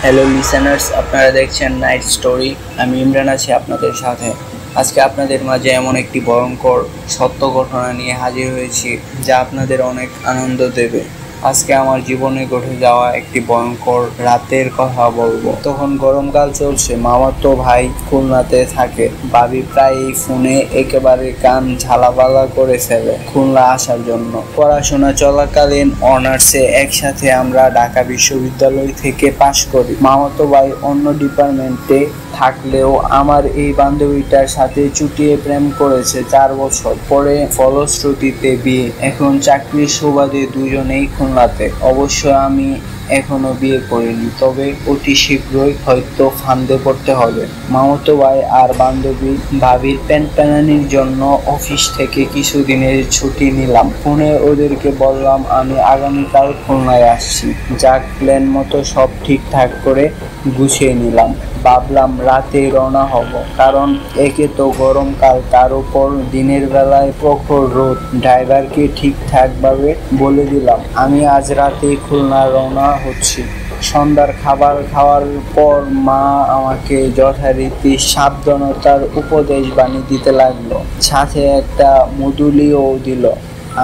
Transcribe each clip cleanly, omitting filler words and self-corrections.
Hello listeners, আপনারা দেখছেন night story. আমি ইমরান আছি আপনাদের সাথে। আজকে আপনাদের মাঝে এমন একটি ভয়ঙ্কর সত্য ঘটনা নিয়ে হাজির হয়েছি যা আপনাদের অনেক আনন্দ দেবে। আজকে আমার জীবনে ঘটে যাওয়া একটি ভয়ঙ্কর রাতের কথা বলবো। তখন গরমকাল চলছে, মামাতো ভাই খুলনাতে থাকে। ভাবি প্রায় ফোনে একেবারে কান ঝালাপালা করে ফেলে খুলনা আসার জন্য। পড়াশোনা চলাকালীন অনার্সে একসাথে আমরা ঢাকা বিশ্ববিদ্যালয় থেকে পাশ করি। মামাতো ভাই অন্য ডিপার্টমেন্টে থাকলেও আমার এই বান্ধবীটার সাথে চুটিয়ে প্রেম করেছে 4 বছর পরে, ফলশ্রুতিতে বিয়ে। এখন চাকরির সুবাদে দুজনেই খুলনাতে। অবশ্য আমি এখনো বিয়ে করিনি, তবে অতি শীঘ্রই হয়তো ফান্দে পড়তে হবে। মামাতো ভাই আর বান্ধবী ভাবির প্যানপ্যানানির জন্য অফিস থেকে কিছুদিনের ছুটি নিলাম। ফোনে ওদেরকে বললাম আমি আগামীকাল খুলনায় আসছি। যাক, প্ল্যান মতো সব ঠিকঠাক করে গুছিয়ে নিলাম। ভাবলাম রাতে রওনা হব, কারণ একে তো গরমকাল, তার উপর দিনের বেলায় প্রখর রোদ। ড্রাইভারকে ঠিকঠাক ভাবে বলে দিলাম আমি আজ রাতে খুলনা রওনা হচ্ছি। সন্ধ্যার খাবার খাওয়ার পর মা আমাকে যথারীতি সাবধানতার উপদেশ বাণী দিতে লাগলো, সাথে একটা মধুলিও দিল।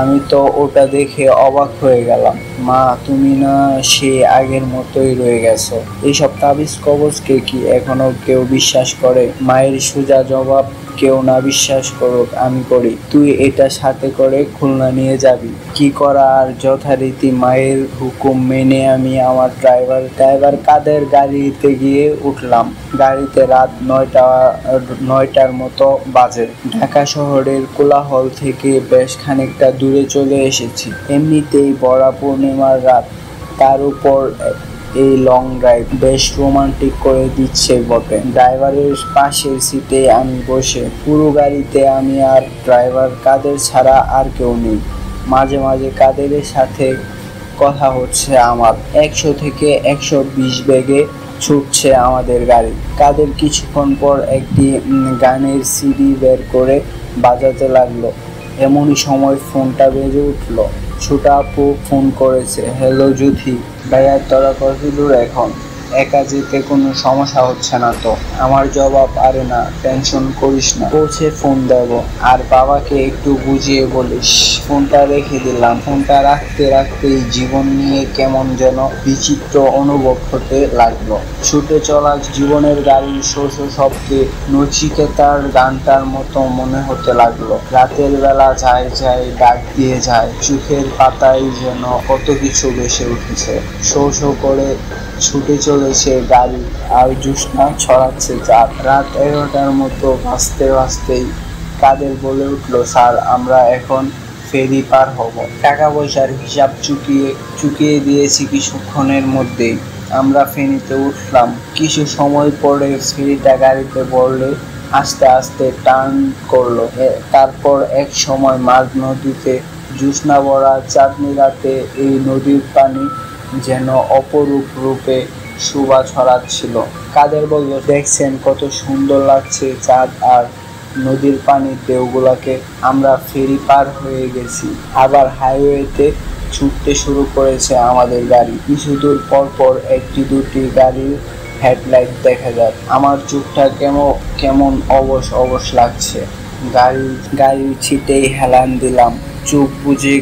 আমি তো ওটা দেখে অবাক হয়ে গেলাম। মা, তুমি না সে আগের মতোই রয়ে গেছো। এইসব তাবিজ কবজকে কি এখনো কেউ বিশ্বাস করে? মায়ের সোজা জবাব, কেউ না বিশ্বাস করুক, আমি করি। তুই এটা সাথে করে খুলনা নিয়ে যাবি। কি করা আর, যথারীতি মায়ের হুকুম মেনে আমি আমার ড্রাইভার কাদের গাড়িতে গিয়ে উঠলাম। গাড়িতে রাত 9টার মতো বাজে। ঢাকা শহরের কোলাহল থেকে বেশ খানিকটা দূরে চলে এসেছি। এমনিতেই ভরা পূর্ণিমার রাত, তার উপর এই লং ড্রাইভ বেশ রোমান্টিক করে দিচ্ছে বটে। ড্রাইভারের পাশের সিটে আমি বসে। পুরো গাড়িতে আমি আর ড্রাইভার, কাদের ছাড়া আর কেউ নেই। মাঝে মাঝে কাদেরের সাথে কথা হচ্ছে আমার। 100 থেকে 120 বেগে ছুটছে আমাদের গাড়ি। কাদের কিছুক্ষণ পর একটি গানের সিডি বের করে বাজাতে লাগলো। এমনই সময় ফোনটা বেজে উঠলো। ছোট আপু ফোন করেছে। হ্যালো জুথি ভাইয়া, তোরা কত দূর এখন? একা যেতে কোনো সমস্যা হচ্ছে না তো? আমার জবাব, আরে না, টেনশন করিস না, পৌঁছে ফোন দেব। আর বাবাকে একটু বুঝিয়ে বলিস। ফোনটা রেখে দিলাম। ফোনটা রাখতে রাখতেই জীবন নিয়ে কেমন যেন বিচিত্র অনুভব হতে লাগলো। ছুটে চলা জীবনের গাড়ির শব্দে নচিকেতার গানটার মতো মনে হতে লাগলো। রাতের বেলা যায় যায় ডাক দিয়ে যায়, চোখের পাতায় যেন কত কিছু ভেসে উঠেছে। শো শো করে ছুটে চলেছে গাড়ি, আর জ্যোৎস্না ছড়াচ্ছে চাঁদ। রাত 11টার মতো বাজতেই কাদের বলে উঠলো, স্যার আমরা এখন ফেরি পার হব। টাকা পয়সার হিসাব চুকিয়ে দিয়েছি কিছুক্ষণের মধ্যেই। আমরা ফেরিতে উঠলাম। কিছু সময় পরে ফেরিটা গাড়িতে পড়লে আস্তে আস্তে টার্ন করলো। তারপর এক সময় মাঝ নদীতে জ্যোৎস্না ভরা চাঁদনি রাতে এই নদীর পানি যেন অপরূপ রূপে শোভা ছড়াচ্ছিল। কাদের বলল, দেখছেন কত সুন্দর লাগছে চাঁদ আর নদীর পানির ঢেউগুলোকে। আমরা ফেরি পার হয়ে গেছি। আবার হাইওয়েতে ছুটতে শুরু করেছে আমাদের গাড়ি। কিছু দূর পর পর একটি দুটি গাড়ির হেডলাইট দেখা যায়। আমার চোখটা কেমন অবশ লাগছে। গাড়ির ছিটেই হেলান দিলাম। চোখ বুজে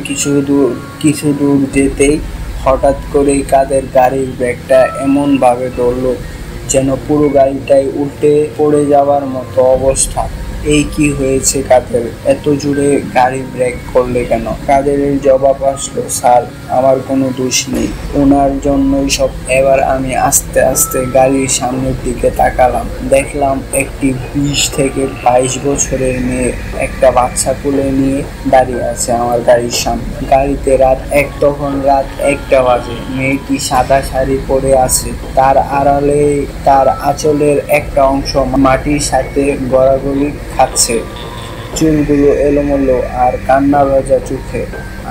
কিছু দূর যেতেই হঠাৎ করেই কাদের গাড়ির ব্রেকটা এমন ভাবে ধরলো যেন পুরো গাড়িটাই উল্টে পড়ে যাওয়ার মতো অবস্থা। এই কি হয়েছে কাদের, এত জোরে গাড়ি ব্রেক করলে কেন? কাদেরের জবাব আসলো, স্যার আমার কোনো দোষ নেই, ওনার জন্যই সব। এবার আমি আস্তে আস্তে গাড়ির সামনের দিকে তাকালাম। দেখলাম একটি 20 থেকে 22 বছরের মেয়ে একটা বাচ্চা কোলে নিয়ে দাঁড়িয়ে আছে আমার গাড়ির সামনে। গাড়িতে তখন রাত 1টা বাজে। মেয়েটি সাদা শাড়ি পরে আছে। তার আড়ালে তার আঁচলের একটা অংশ মাটির সাথে গড়াগড়ি খাচ্ছে। চুলগুলো এলোমেলো আর কান্না ভেজা চোখে।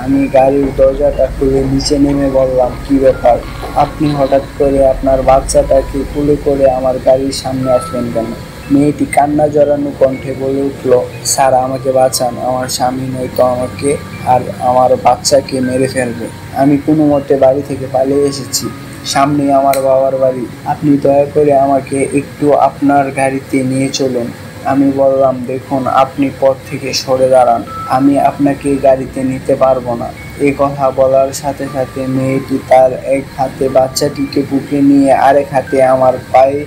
আমি গাড়ির দরজাটা খুলে নিচে নেমে বললাম, কি ব্যাপার? আপনি হঠাৎ করে আপনার বাচ্চাটাকে কোলে করে আমার গাড়ির সামনে আসলেন কেন? মেয়েটি কান্না জড়ানো কণ্ঠে বলে উঠল, স্যার আমাকে বাঁচান, আমার স্বামী নয়তো আমাকে আর আমার বাচ্চাকে মেরে ফেলবে। আমি কোনো মতে বাড়ি থেকে পালিয়ে এসেছি। সামনে আমার বাবার বাড়ি, আপনি দয়া করে আমাকে একটু আপনার গাড়িতে নিয়ে চলুন। আমি বললাম, দেখুন, আপনি পথ থেকে সরে দাঁড়ান, আমি আপনাকে গাড়িতে নিতে পারবো না। এই কথা বলার সাথে সাথে মেয়েটি তার এক হাতে বাচ্চাটিকে বুকে নিয়ে আরেক হাতে আমার পায়ে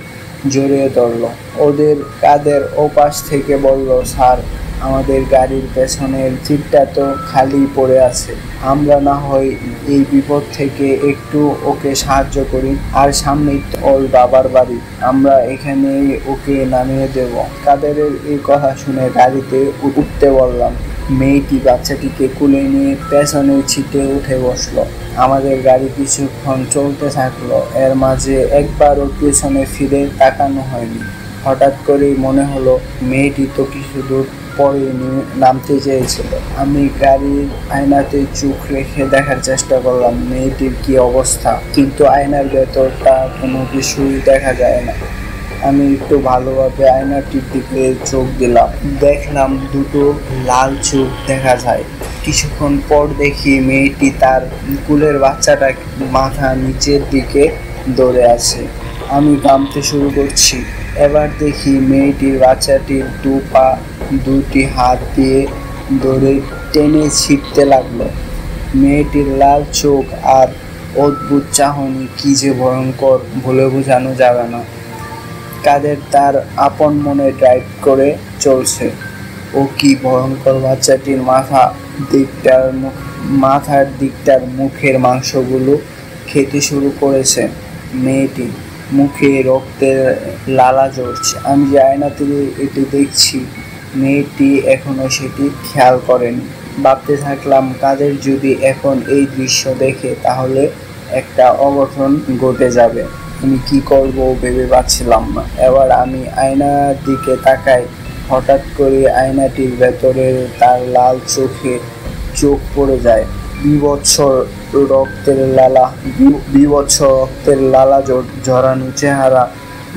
জড়িয়ে ধরল। ওদের কাঁধের ওপাশ থেকে বলল, স্যার, আমাদের গাড়ির পেছনের সিটটা তো খালি পড়ে আছে, আমরা না হয় এই বিপদ থেকে একটু ওকে সাহায্য করি, আর সামনেই তো ওর বাবার বাড়ি, আমরা এখানেই ওকে নামিয়ে দেব। কাদেরের এই কথা শুনে গাড়িতে উঠতে বললাম। মেয়েটি বাচ্চাটিকে কুলে নিয়ে পেছনের সিটে উঠে বসলো। আমাদের গাড়ি কিছুক্ষণ চলতে থাকলো। এর মাঝে একবারও পেছনে ফিরে তাকানো হয়নি। হঠাৎ করেই মনে হলো মেয়েটি তো কিছু দূর পরে নামতে চেয়েছিল। আমি গাড়ির আয়নাতে চোখ রেখে দেখার চেষ্টা করলাম মেয়েটির কি অবস্থা, কিন্তু আয়নার ভেতরটা কোনো কিছুই দেখা যায় না। আমি একটু ভালোভাবে আয়নাটির দিকে চোখ দিলাম, দেখলাম দুটো লাল চোখ দেখা যায়। কিছুক্ষণ পর দেখি মেয়েটি তার কুলের বাচ্চাটা মাথা নিচের দিকে ধরে আছে। আমি কাঁপতে শুরু করছি। এবার দেখি মেয়েটির বাচ্চাটির দুটি হাত দিয়ে ধরে টেনে ছিঁড়তে লাগলো। মেয়েটির লাল চোখ আর অদ্ভুত চাহনি কি যে ভয়ঙ্কর, বলে বোঝানো যাবে না। কাদের তার আপন মনে ড্রাইভ করে চলছে। ও কি ভয়ঙ্কর! বাচ্চাটির মাথার দিকটার মুখের মাংসগুলো খেতে শুরু করেছে। মেয়েটি মুখে রক্তের লালা ঝরছে। আমি যে আয়নাতে এটি দেখছি, মেয়েটি এখনো সেটি খেয়াল করেনি। ভাবতে থাকলাম, কাদের যদি এখন এই দৃশ্য দেখে তাহলে একটা অঘটন ঘটে যাবে। আমি কি করব ভেবে পাচ্ছিলাম না। এবার আমি আয়নার দিকে তাকাই। হঠাৎ করে আয়নাটির ভেতরে তার লাল চোখে চোখ পড়ে যায়। বীভৎস রক্তের লালা ঝরানো চেহারা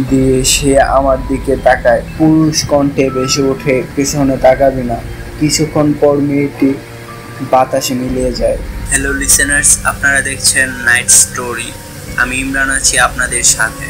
দিয়ে সে আমার দিকে তাকায়। পুরুষ কণ্ঠে ভেসে ওঠে, পেছনে তাকাবি না। কিছুক্ষণ পর মেয়েটি বাতাসে মিলিয়ে যায়। হ্যালো লিসেনার্স, আপনারা দেখছেন নাইট স্টোরি। আমি ইমরান আছি আপনাদের সাথে।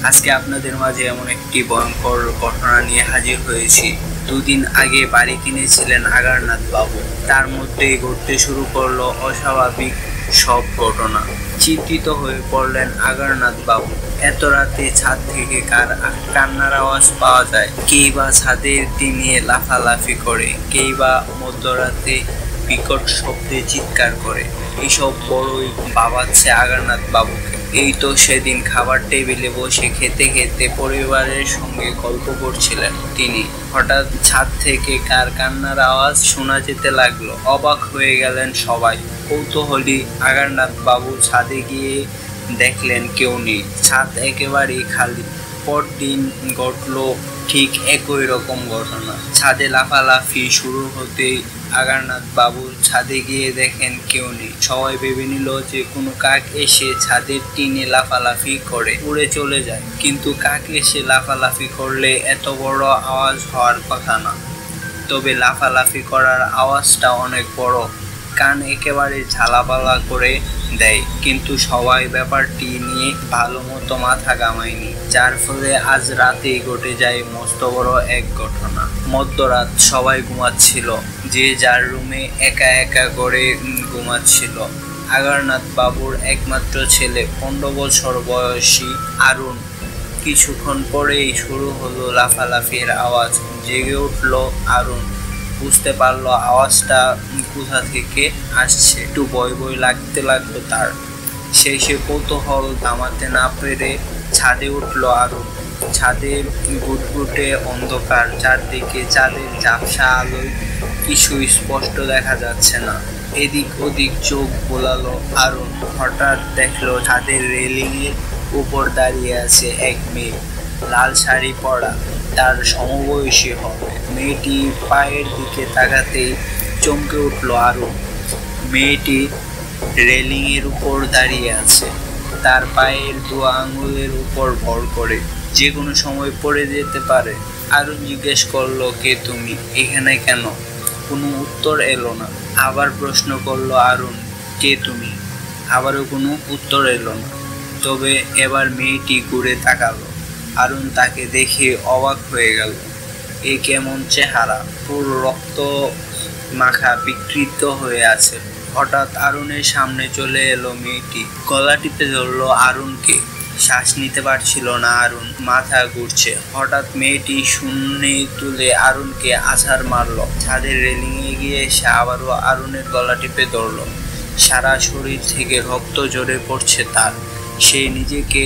আজকে আপনাদের মাঝে এমন একটি ভয়ঙ্কর ঘটনা নিয়ে হাজির হয়েছি। দুদিন আগে বাড়ি কিনেছিলেন আগারনাথ বাবু, তার মধ্যেই ঘটতে শুরু করলো অস্বাভাবিক সব ঘটনা। চিন্তিত হয়ে পড়লেন আগারনাথ বাবু। এত রাতে ছাদ থেকে কার কান্নার আওয়াজ পাওয়া যায়, কেই বা ছাদের টিনে লাফালাফি করে, কেই বা মধ্যরাতে বিকট শব্দে চিৎকার করে। এইসব বড়ই ভাবাচ্ছে আগারনাথ বাবুকে। এই তো সেদিন খাবার টেবিলে বসে খেতে খেতে পরিবারের সঙ্গে গল্প করছিলেন তিনি। হঠাৎ ছাদ থেকে কার কান্নার আওয়াজ শোনা যেতে লাগলো। অবাক হয়ে গেলেন সবাই। কৌতূহলী আগারনাথ বাবু ছাদে গিয়ে দেখলেন কেউ নেই, ছাদ একেবারেই খালি। পরদিন ঘটলো ঠিক একই রকম ঘটনা। ছাদে লাফালাফি শুরু হতেই আগারনাথ বাবু ছাদে গিয়ে দেখেন কেউ নেই। সবাই ভেবে নিল যে কোনো কাক এসে ছাদের টিনে লাফালাফি করে উড়ে চলে যায়, কিন্তু কাক এসে লাফালাফি করলে এত বড় আওয়াজ হওয়ার কথা না। তবে লাফালাফি করার আওয়াজটা অনেক বড়, কান একেবারে ঝালাপালা করে দেয়। কিন্তু সবাই ব্যাপারটি নিয়ে ভালো মতো মাথা ঘামায়নি, যার ফলে আজ রাতেই ঘটে যায় মস্ত বড় এক ঘটনা। মধ্যরাত, সবাই ঘুমাচ্ছিল, যে যার রুমে একা একা করে ঘুমাচ্ছিল। আগারনাথ বাবুর একমাত্র ছেলে 15 বছর বয়সী আরুণ। কিছুক্ষণ পরেই শুরু হলো লাফালাফির আওয়াজ। জেগে উঠল আরুণ, বুঝতে পারলো আওয়াজটা কোথা থেকে আসছে। একটু ভয় ভয় লাগতে লাগলো তার। সে কৌতূহল থামাতে না পেরে ছাদে উঠল আরুণ। ছাদে গুটগুটে অন্ধকার, চারদিকে চাঁদের ঝাপসা আলোয় কিছু স্পষ্ট দেখা যাচ্ছে না। এদিক ওদিক চোখ বোলালো আরুণ। হঠাৎ দেখলো ছাদের রেলিংয়ের উপর দাঁড়িয়ে আছে এক মেয়ে, লাল শাড়ি পরা, তার সমবয়সী হবে। মেয়েটি পায়ের দিকে তাকাতেই চমকে উঠল আরুণ। মেয়েটি রেলিংয়ের উপর দাঁড়িয়ে আছে, তার পায়ের 2 আঙ্গুলের উপর ভর করে, যে কোনো সময় পড়ে যেতে পারে। আরুণ জিজ্ঞেস করলো, কে তুমি, এখানে কেন? কোনো উত্তর এলো না। আবার প্রশ্ন করলো আরুণ, কে তুমি? আবারও কোনো উত্তর এলো না। তবে এবার মেয়েটি ঘুরে তাকালো। আরুণ তাকে দেখে অবাক হয়ে গেল। এ কেমন চেহারা, পুরো রক্ত মাখা, বিকৃত হয়ে আছে। হঠাৎ আরুণের সামনে চলে এলো মেয়েটি, গলা টিপে ধরলো আরুণকে। শ্বাস নিতে পারছিল না আরুণ, মাথা ঘুরছে। হঠাৎ মেয়েটি শূন্যে তুলে আরুণকে আছাড় মারলো। ছাদের রেলিংয়ে গিয়ে এসে আবারও আরুণের গলা টিপে ধরলো। সারা শরীর থেকে রক্ত ঝরে পড়ছে তার। সে নিজেকে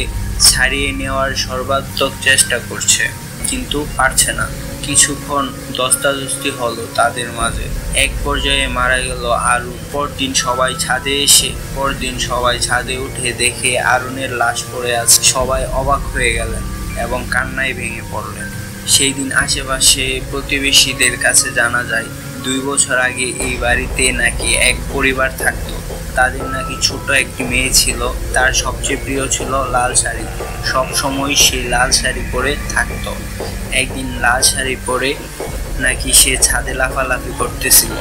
ছাড়িয়ে নেওয়ার সর্বাত্মক চেষ্টা করছে, কিন্তু পারছে না। কিছুক্ষণ ধস্তাধস্তি হলো তাদের মাঝে। এক পর্যায়ে মারা গেল আরুণ। পরদিন সবাই ছাদে উঠে দেখে আরুণের লাশ পড়ে আছে। সবাই অবাক হয়ে গেলেন এবং কান্নায় ভেঙে পড়লেন। সেই দিন আশেপাশে প্রতিবেশীদের কাছে জানা যায় 2 বছর আগে এই বাড়িতে নাকি এক পরিবার থাকতো। তাদের নাকি ছোট একটি মেয়ে ছিল। তার সবচেয়ে প্রিয় ছিল লাল শাড়ি। সব সময় সে লাল শাড়ি পরে থাকতো। একদিন লাল শাড়ি পরে নাকি সে ছাদে লাফালাফি করতেছিল।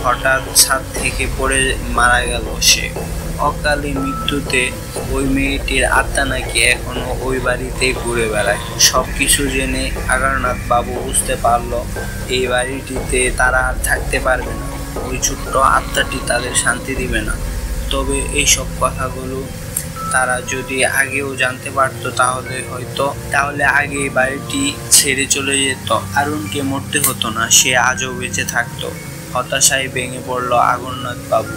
হঠাৎ ছাদ থেকে পড়ে মারা গেল সে। অকালে মৃত্যুতে ওই মেয়েটির আত্মা নাকি এখনো ওই বাড়িতে ঘুরে বেড়ায়। সবকিছু জেনে আগারনাথ বাবু বুঝতে পারলো এই বাড়িটিতে তারা আর থাকতে পারবে না। ওই ছোট্ট আত্মাটি তাদের শান্তি দিবে না। তবে এইসব কথাগুলো তারা যদি আগেও জানতে পারতো তাহলে আগে এই বাড়িটি ছেড়ে চলে যেত। আরুণকে মরতে হতো না, সে আজও বেঁচে থাকতো। হতাশায় ভেঙে পড়ল আগারনাথ বাবু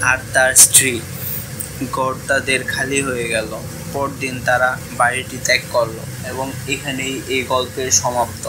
আর তার স্ত্রী। ঘর তাদের খালি হয়ে গেল। পরদিন তারা বাড়িটি ত্যাগ করলো এবং এখানেই এই গল্পের সমাপ্ত।